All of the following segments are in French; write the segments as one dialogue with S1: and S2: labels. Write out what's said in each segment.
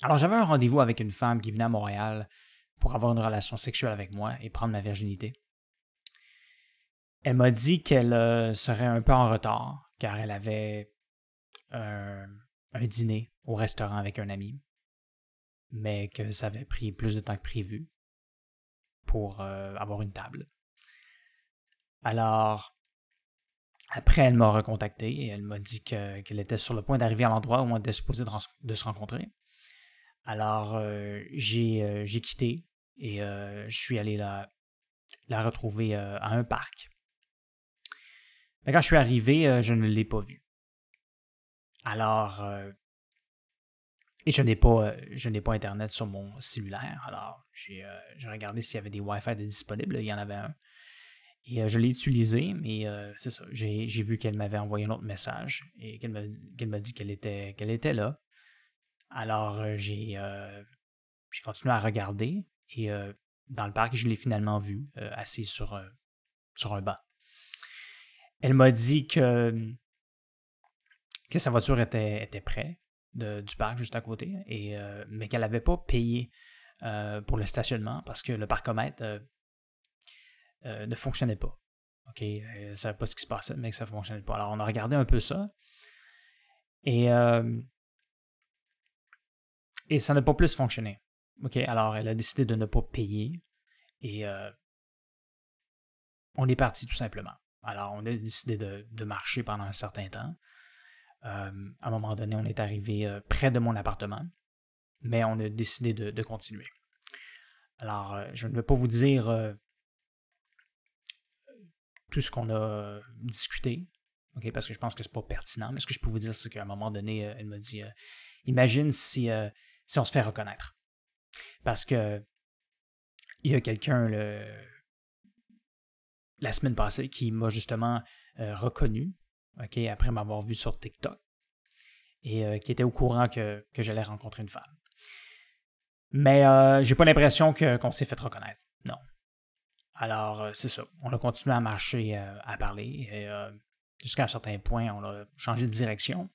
S1: Alors, j'avais un rendez-vous avec une femme qui venait à Montréal pour avoir une relation sexuelle avec moi et prendre ma virginité. Elle m'a dit qu'elle serait un peu en retard car elle avait un, un dîner au restaurant avec un ami, mais que ça avait pris plus de temps que prévu pour avoir une table. Alors, après, elle m'a recontacté et elle m'a dit qu'elle était sur le point d'arriver à l'endroit où on était supposé de se rencontrer. Alors, j'ai quitté et je suis allé la retrouver à un parc. Mais quand je suis arrivé, je ne l'ai pas vue. Alors, et je n'ai pas Internet sur mon cellulaire. Alors, j'ai regardé s'il y avait des Wi-Fi disponibles. Il y en avait un. Et je l'ai utilisé, mais c'est ça. J'ai vu qu'elle m'avait envoyé un autre message et qu'elle m'a dit qu'elle était là. Alors, j'ai continué à regarder et dans le parc, je l'ai finalement vue, assise sur un banc. Elle m'a dit que sa voiture était près du parc juste à côté, mais qu'elle n'avait pas payé pour le stationnement parce que le parcomètre ne fonctionnait pas. OK, elle ne savait pas ce qui se passait, mais que ça ne fonctionnait pas. Alors, on a regardé un peu ça et ça n'a pas plus fonctionné. OK, alors elle a décidé de ne pas payer et on est parti tout simplement. Alors, on a décidé de marcher pendant un certain temps. À un moment donné, on est arrivé près de mon appartement, mais on a décidé de continuer. Alors, je ne vais pas vous dire tout ce qu'on a discuté, okay, parce que je pense que c'est pas pertinent, mais ce que je peux vous dire, c'est qu'à un moment donné, elle m'a dit imagine si on se fait reconnaître. Parce que il y a quelqu'un la semaine passée qui m'a justement reconnu, okay, après m'avoir vu sur TikTok, et qui était au courant que j'allais rencontrer une femme. Mais j'ai pas l'impression qu'on s'est fait reconnaître. Non. Alors, c'est ça. On a continué à marcher, à parler, et jusqu'à un certain point, on a changé de direction.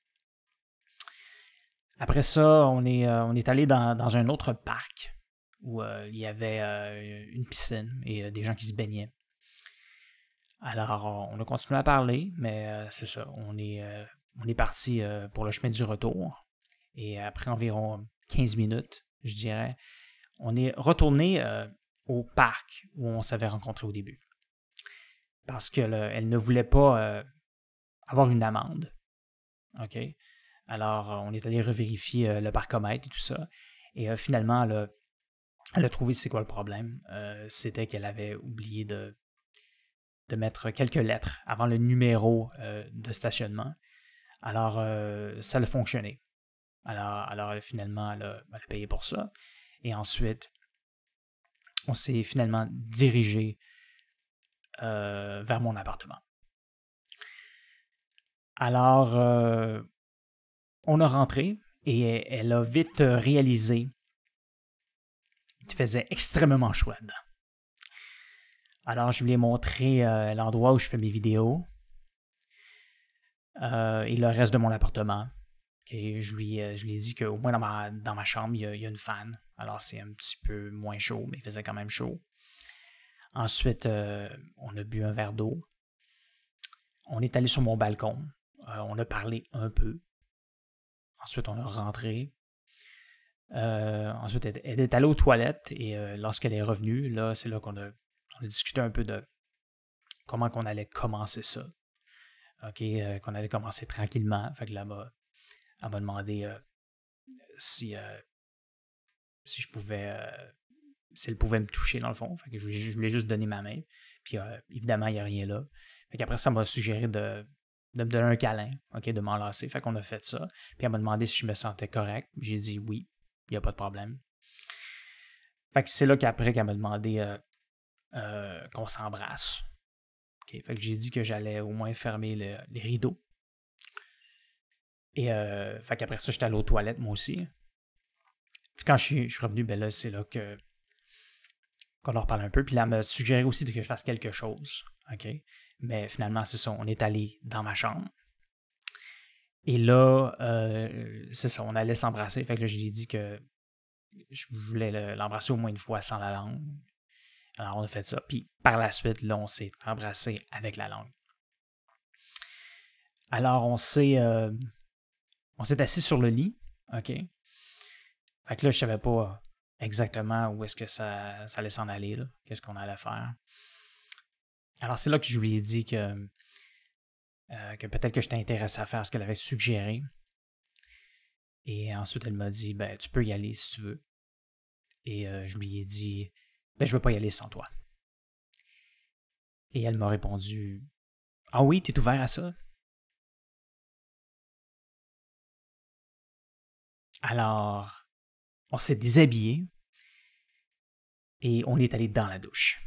S1: Après ça, on est allé dans un autre parc où il y avait une piscine et des gens qui se baignaient. Alors, on a continué à parler, mais c'est ça. On est parti pour le chemin du retour. Et après environ 15 minutes, je dirais, on est retourné au parc où on s'avait rencontré au début. Parce qu'elle ne voulait pas avoir une amende. OK? Alors, on est allé revérifier le parcomètre et tout ça. Et finalement, elle a trouvé c'est quoi le problème. C'était qu'elle avait oublié de mettre quelques lettres avant le numéro de stationnement. Alors, ça a fonctionné. Alors finalement, elle a payé pour ça. Et ensuite, on s'est finalement dirigé vers mon appartement. Alors, on a rentré et elle a vite réalisé qu'il faisait extrêmement chaud là-dedans. Alors, je lui ai montré l'endroit où je fais mes vidéos et le reste de mon appartement. Okay, je lui ai dit qu'au moins dans ma chambre, il y a une fan. Alors, c'est un petit peu moins chaud, mais il faisait quand même chaud. Ensuite, on a bu un verre d'eau. On est allé sur mon balcon. On a parlé un peu. Ensuite, on a rentré. Ensuite, elle est allée aux toilettes et lorsqu'elle est revenue, là, c'est là qu'on a discuté un peu de comment qu'on allait commencer ça. OK, qu'on allait commencer tranquillement. Fait que là, elle m'a demandé si je pouvais, si elle pouvait me toucher dans le fond. Fait que je lui ai juste donné ma main. Puis évidemment, il n'y a rien là. Fait qu'après ça, elle m'a suggéré de me donner un câlin, OK, de m'enlacer. Fait qu'on a fait ça. Puis elle m'a demandé si je me sentais correct. J'ai dit oui, il n'y a pas de problème. Fait que c'est là qu'après qu'elle m'a demandé qu'on s'embrasse. Okay, fait que j'ai dit que j'allais au moins fermer les rideaux. Et fait qu'après ça, j'étais allé aux toilettes, moi aussi. Puis quand je suis revenu, ben là, c'est là qu'on en reparle un peu. Puis là, elle m'a suggéré aussi que je fasse quelque chose. OK? Mais finalement, c'est ça. On est allé dans ma chambre. Et là, c'est ça. On allait s'embrasser. Fait que là, je lui ai dit que je voulais l'embrasser au moins une fois sans la langue. Alors, on a fait ça. Puis, par la suite, là, on s'est embrassé avec la langue. Alors, on s'est assis sur le lit. OK? Fait que là, je savais pas exactement où est-ce que ça allait s'en aller, là. Qu'est-ce qu'on allait faire. Alors, c'est là que je lui ai dit que peut-être que j'étais intéressé à faire ce qu'elle avait suggéré. Et ensuite, elle m'a dit, ben, tu peux y aller si tu veux. Et je lui ai dit, ben, je veux pas y aller sans toi. Et elle m'a répondu, ah oui, t'es ouvert à ça? Alors, on s'est déshabillé et on est allé dans la douche.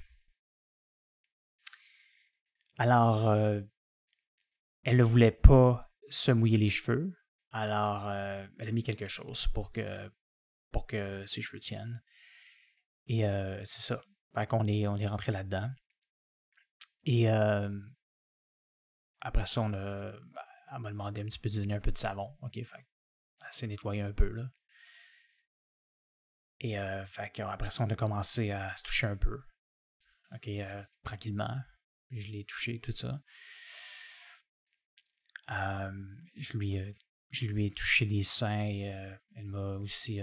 S1: Alors, elle ne voulait pas se mouiller les cheveux. Alors, elle a mis quelque chose pour que ses cheveux tiennent. Et c'est ça. Fait qu'on est rentré là-dedans. Et après ça, elle m'a demandé un petit peu de donner un peu de savon. OK, fait elle s'est nettoyée un peu, là. Et fait après ça, on a commencé à se toucher un peu. OK, tranquillement. Je l'ai touché, tout ça. Je lui ai touché les seins et elle m'a aussi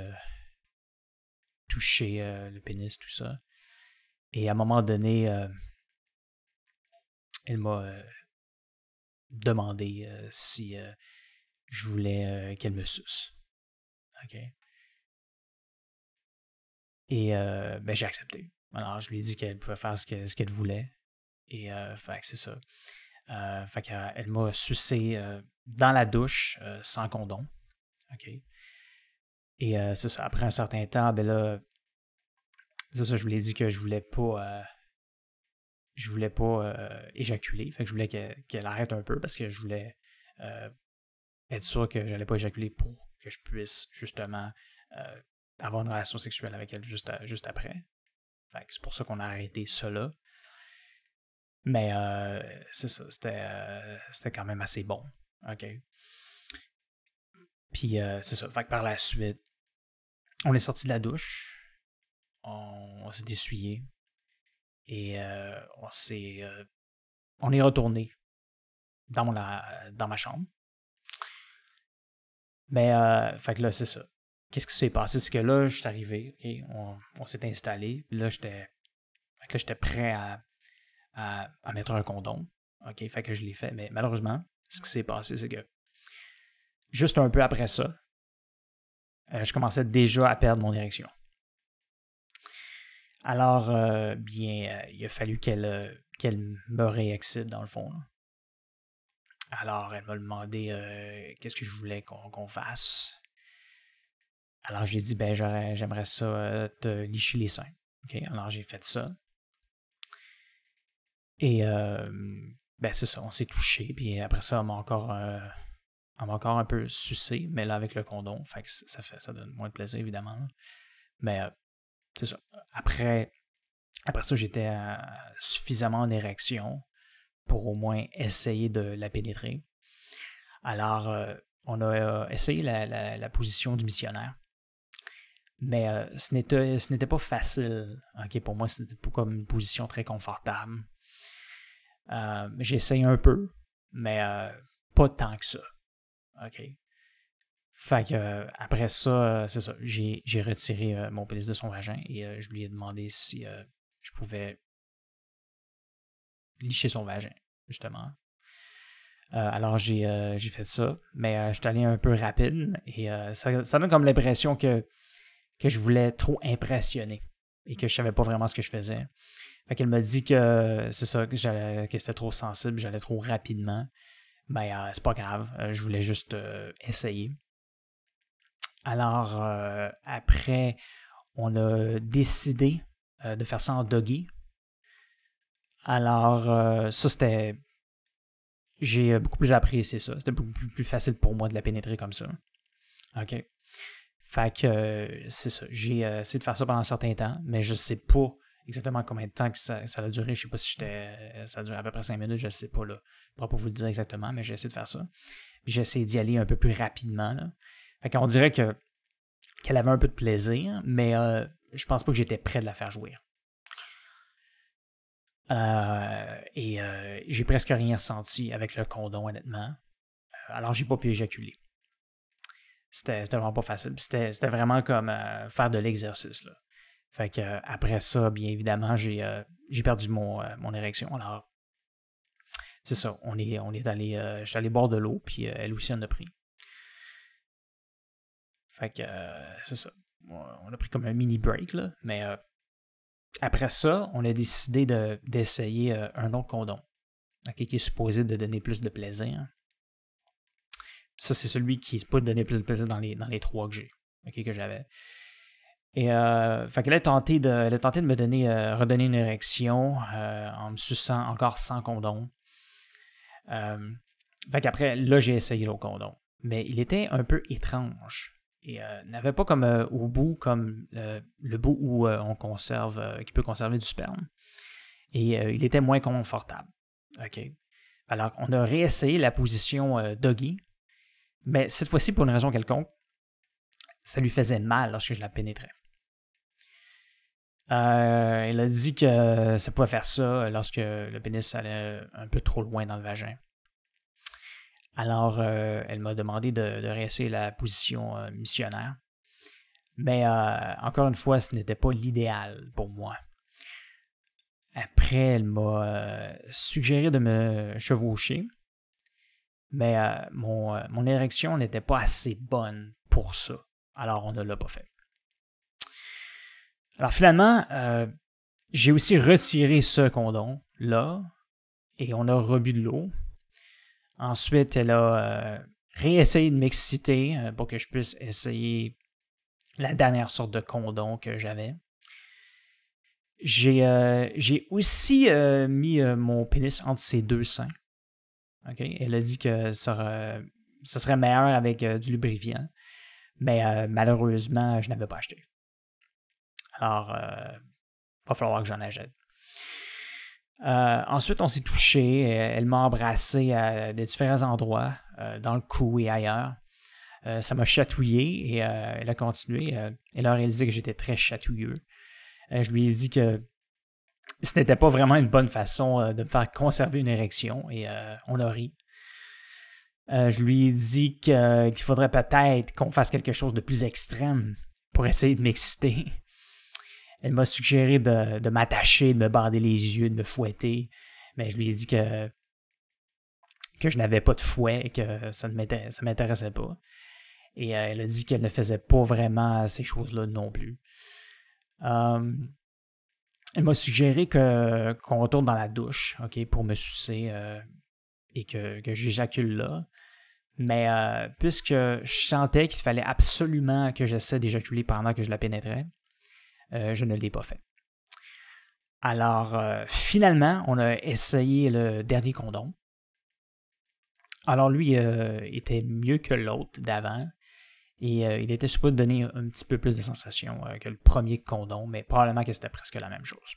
S1: touché le pénis, tout ça. Et à un moment donné, elle m'a demandé si je voulais qu'elle me suce. OK? Et ben, j'ai accepté. Alors, je lui ai dit qu'elle pouvait faire ce qu'elle voulait. Et fait que c'est ça. Fait qu'elle m'a sucé dans la douche sans condom. OK? Et c'est ça. Après un certain temps, ben là, c'est ça, je lui ai dit que je voulais pas éjaculer. Fait que je voulais qu'elle arrête un peu parce que je voulais être sûr que j'allais pas éjaculer pour que je puisse justement avoir une relation sexuelle avec elle juste après. Fait que c'est pour ça qu'on a arrêté cela. Mais c'est ça, c'était quand même assez bon. OK? Puis c'est ça. Fait que par la suite, on est sorti de la douche. On s'est essuyé. Et on est retourné dans ma chambre. Mais fait que là, c'est ça. Qu'est-ce qui s'est passé? C'est que là, je suis arrivé, okay? On s'est installé. Là, j'étais prêt à mettre un condom. OK? Fait que je l'ai fait. Mais malheureusement, ce qui s'est passé, c'est que juste un peu après ça, je commençais déjà à perdre mon érection. Alors, il a fallu qu'elle me réexcite dans le fond. Là. Alors, elle m'a demandé qu'est-ce que je voulais qu'on fasse. Alors, je lui ai dit, ben, j'aimerais ça te licher les seins. Okay? Alors, j'ai fait ça. Et, ben, c'est ça, on s'est touché. Puis après ça, elle m'a encore un peu sucé, mais là, avec le condom. Fait que ça donne moins de plaisir, évidemment. Là. Mais, c'est ça. Après ça, j'étais suffisamment en érection pour au moins essayer de la pénétrer. Alors, on a essayé la position du missionnaire. Mais ce n'était pas facile. Okay? Pour moi, c'était pas comme une position très confortable. J'ai essayé un peu, mais pas tant que ça. OK? Fait que après ça, c'est ça. J'ai retiré mon pénis de son vagin et je lui ai demandé si je pouvais licher son vagin, justement. Alors j'ai fait ça, mais je suis allé un peu rapide et ça donne comme l'impression que je voulais trop impressionner et que je savais pas vraiment ce que je faisais. Fait qu'elle m'a dit que c'est ça, que c'était trop sensible, j'allais trop rapidement. Mais c'est pas grave, je voulais juste essayer. Alors après, on a décidé de faire ça en doggy. Alors ça c'était... J'ai beaucoup plus apprécié ça. C'était beaucoup plus facile pour moi de la pénétrer comme ça. OK. Fait que c'est ça. J'ai essayé de faire ça pendant un certain temps, mais je sais pas exactement combien de temps que ça a duré. Je sais pas si ça a duré à peu près 5 minutes, je sais pas là. Je pourrais pas vous le dire exactement, mais j'ai essayé de faire ça. Puis j'ai essayé d'y aller un peu plus rapidement. Là. Fait qu'on dirait que qu'elle avait un peu de plaisir, mais je pense pas que j'étais prêt de la faire jouir. J'ai presque rien ressenti avec le condom, honnêtement. Alors, j'ai pas pu éjaculer. C'était vraiment pas facile. C'était vraiment comme faire de l'exercice, là. Fait que après ça, bien évidemment, j'ai perdu mon érection. Alors, c'est ça. On est allé. Je suis allé boire de l'eau, puis elle aussi en a pris. Fait que c'est ça. On a pris comme un mini break, là. Mais après ça, on a décidé d'essayer un autre condom. Okay, qui est supposé de donner plus de plaisir. Ça, c'est celui qui est supposé donner plus de plaisir dans les 3 que j'ai. Okay, que j'avais. Et fait qu'elle a tenté de me redonner une érection en me suçant encore sans condom. Fait qu'après, là, j'ai essayé le condom. Mais il était un peu étrange. Et n'avait pas comme au bout, comme le bout où on conserve, qui peut conserver du sperme. Et il était moins confortable. OK. Alors, on a réessayé la position doggy. Mais cette fois-ci, pour une raison quelconque, ça lui faisait mal lorsque je la pénétrais. Elle a dit que ça pouvait faire ça lorsque le pénis allait un peu trop loin dans le vagin. Alors, elle m'a demandé de réessayer la position missionnaire. Mais encore une fois, ce n'était pas l'idéal pour moi. Après, elle m'a suggéré de me chevaucher. Mais mon érection n'était pas assez bonne pour ça. Alors, on ne l'a pas fait. Alors, finalement, j'ai aussi retiré ce condom-là et on a rebu de l'eau. Ensuite, elle a réessayé de m'exciter pour que je puisse essayer la dernière sorte de condom que j'avais. J'ai aussi mis mon pénis entre ses 2 seins. Okay? Elle a dit que ça serait meilleur avec du lubrifiant. Mais malheureusement, je n'avais pas acheté. Alors, va falloir que j'en achète. Ensuite, on s'est touché. Elle m'a embrassé à des différents endroits, dans le cou et ailleurs. Ça m'a chatouillé et elle a continué. Elle a réalisé que j'étais très chatouilleux. Je lui ai dit que ce n'était pas vraiment une bonne façon de me faire conserver une érection et on a ri. Je lui ai dit qu'il faudrait peut-être qu'on fasse quelque chose de plus extrême pour essayer de m'exciter. Elle m'a suggéré de m'attacher, de me bander les yeux, de me fouetter. Mais je lui ai dit que je n'avais pas de fouet et que ça ne m'intéressait pas. Et elle a dit qu'elle ne faisait pas vraiment ces choses-là non plus. Elle m'a suggéré qu'on retourne dans la douche, okay, pour me sucer et que j'éjacule là. Mais puisque je sentais qu'il fallait absolument que j'essaie d'éjaculer pendant que je la pénétrais, je ne l'ai pas fait. Alors, finalement, on a essayé le dernier condom. Alors, lui était mieux que l'autre d'avant. Et il était supposé donner un petit peu plus de sensation que le premier condom, mais probablement que c'était presque la même chose.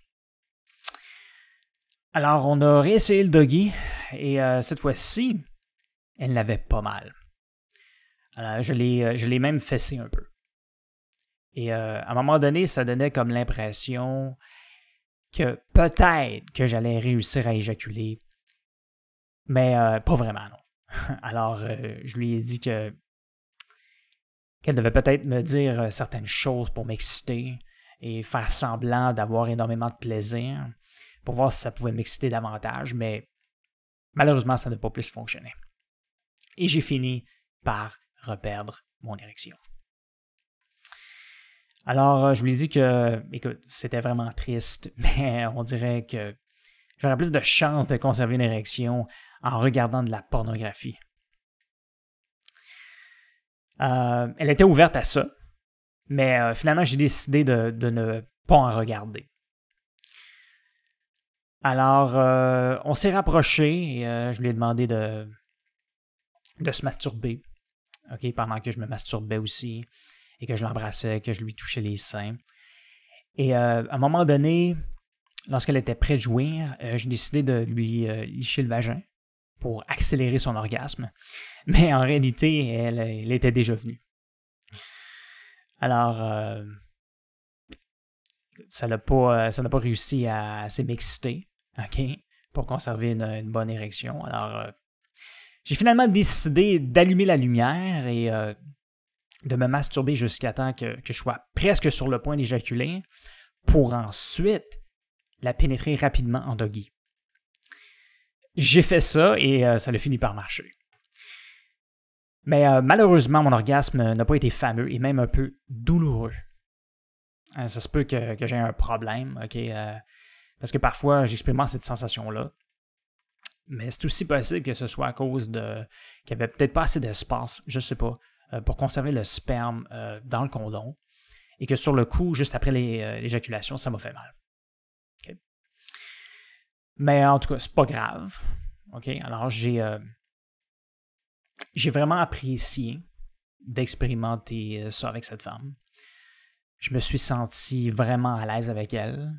S1: Alors, on a réessayé le doggy, et cette fois-ci, elle l'avait pas mal. Alors, je l'ai même fessé un peu. Et à un moment donné, ça donnait comme l'impression que peut-être que j'allais réussir à éjaculer, mais pas vraiment, non. Alors, je lui ai dit qu'elle devait peut-être me dire certaines choses pour m'exciter et faire semblant d'avoir énormément de plaisir pour voir si ça pouvait m'exciter davantage, mais malheureusement, ça n'a pas plus fonctionné. Et j'ai fini par reperdre mon érection. Alors, je lui ai dit que, écoute, c'était vraiment triste, mais on dirait que j'aurais plus de chances de conserver une érection en regardant de la pornographie. Elle était ouverte à ça, mais finalement, j'ai décidé de ne pas en regarder. Alors, on s'est rapprochés et je lui ai demandé de se masturber, okay, pendant que je me masturbais aussi, et que je l'embrassais, que je lui touchais les seins. Et à un moment donné, lorsqu'elle était près de jouir, j'ai décidé de lui licher le vagin pour accélérer son orgasme. Mais en réalité, elle était déjà venue. Alors, ça n'a pas réussi à assez m'exciter, OK, pour conserver une bonne érection. Alors, j'ai finalement décidé d'allumer la lumière et de me masturber jusqu'à temps que je sois presque sur le point d'éjaculer pour ensuite la pénétrer rapidement en doggy. J'ai fait ça et ça a fini par marcher. Mais malheureusement, mon orgasme n'a pas été fameux et même un peu douloureux. Ça se peut que j'ai un problème, OK? Parce que parfois, j'expérimente cette sensation-là. Mais c'est aussi possible que ce soit à cause qu'il n'y avait peut-être pas assez d'espace, je ne sais pas, pour conserver le sperme dans le condom. Et que sur le coup, juste après l'éjaculation, ça m'a fait mal. Okay. Mais en tout cas, c'est pas grave. Okay? Alors, j'ai vraiment apprécié d'expérimenter ça avec cette femme. Je me suis senti vraiment à l'aise avec elle.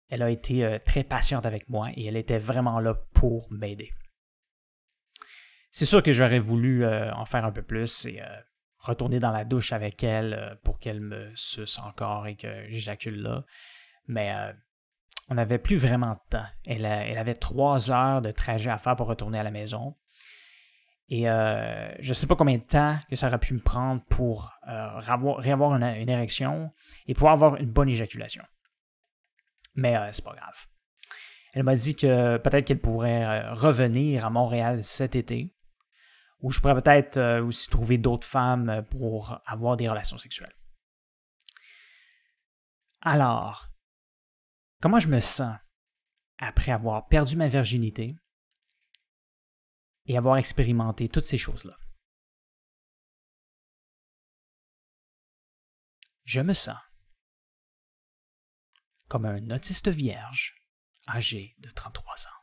S1: Elle a été très patiente avec moi et elle était vraiment là pour m'aider. C'est sûr que j'aurais voulu en faire un peu plus et retourner dans la douche avec elle pour qu'elle me suce encore et que j'éjacule là. Mais on n'avait plus vraiment de temps. Elle avait 3 heures de trajet à faire pour retourner à la maison. Et je ne sais pas combien de temps que ça aurait pu me prendre pour réavoir une érection et pouvoir avoir une bonne éjaculation. Mais c'est pas grave. Elle m'a dit que peut-être qu'elle pourrait revenir à Montréal cet été, où je pourrais peut-être aussi trouver d'autres femmes pour avoir des relations sexuelles. Alors, comment je me sens après avoir perdu ma virginité et avoir expérimenté toutes ces choses-là? Je me sens comme un autiste vierge âgé de 33 ans.